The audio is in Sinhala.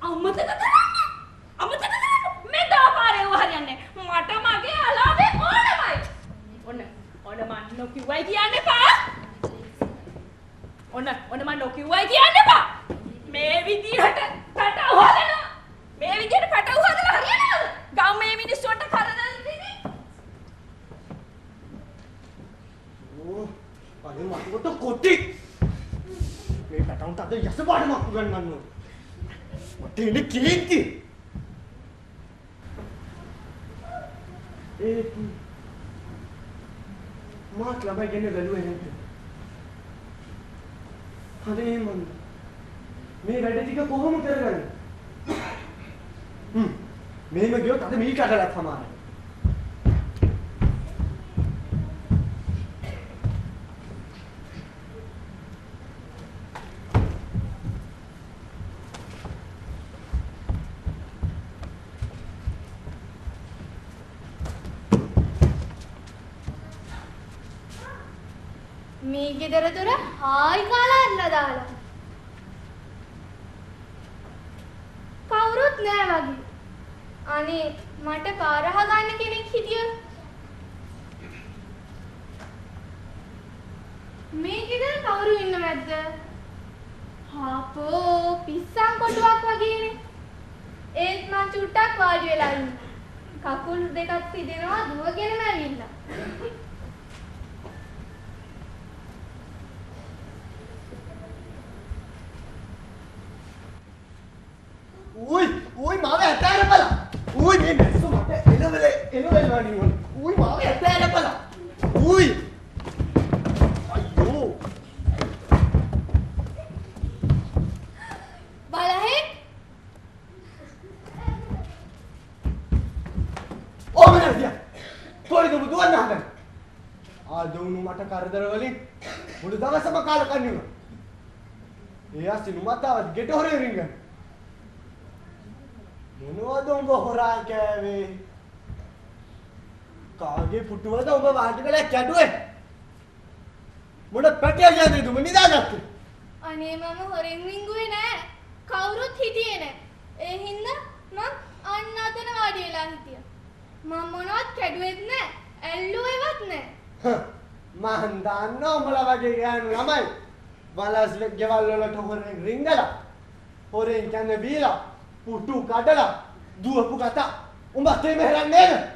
අමතක කරන්න. අමතක කරන්න. මේ දාපාරේ හරියන්නේ. මට මගේ අලාවේ ඕනමයි. ඔන්න මන් නොකියුවයි කියන්න එපා. ඔන්න මන් නොකියුවයි කියන්න එපා. මේ විදිහට පැටව හදනවා. මේ විදිහට පැටව හදලා හරියනවද? ගම්මේ මිනිස්සුන්ට කරදර දෙන්නේ. ඕ අනේ මට කොටි මේ පැටවුන්ට අද යස පාඩමක් උගන්වන්න ඕන. මට ඉන්නේ කීර්ති. මාත් ළමයි ගෙන්න බැලුවේ නැද්ද? අනේ මන් මේ වැඩ ටික කොහොම කරගන්නේ? මෙහෙම ගියොත් අද මී කඩලක් සමානයි. මේ ගෙදර දොර හායි කාලා අල්ලලා දාලා. කවුරුත් නෑ වගේ. අනේ මට පාර හදන්න කෙනෙක් හිටියොත්. මේ ගෙදර කවුරු ඉන්නවද? හාපෝ පිස්සන් කොටුවක් වගේනේ. ඒත් මං චුට්ටක් වාඩි වෙලා ඉන්නවා. කකුල් දෙකක් තිදෙනවා දුවගෙනම ඇවිල්ලා. Ui මාව ඇතෑර බලන්න. ui මේ මැස්සු මට එළවල වනින්න. ui මාව ඇතෑර බලන්න. ui අයියෝ බලහෙන් ඕ මනසියා කොයිද බුදුන් නැහද? ආදෝනු මට කරදර වලින් මුළු දවසම කාලා කන්නිවා. එයා සිනුමතාවත් ගෙට හොරේ රින්ගන. මොනවද උඹ හොරා කෑවේ? කාගේ පුටුවද උඹ වාඩි වෙලා කැඩුවේ? මොන පැටිය යන්නේ දුම නිදාගත්තේ? අනේ මම හොරෙන් වින්ගුවේ නෑ. කවුරුත් හිටියේ නෑ. ඒ හින්දා මං අන්න අතන වාඩි වෙලා හිටියා. මම මොනවත් කැඩුවෙත් නෑ. ඇල්ලුවේවත් නෑ. මං දන්නවා උඹලා වගේ ගෑනු ළමයි. වලස් ගෙවල් වලට හොරෙන් රිංගලා. හොරෙන් කන්නේ බීලා. පුටු කඩලා දුවපු කතා. උඹ තේ මෙහෙරන්නේ නේද?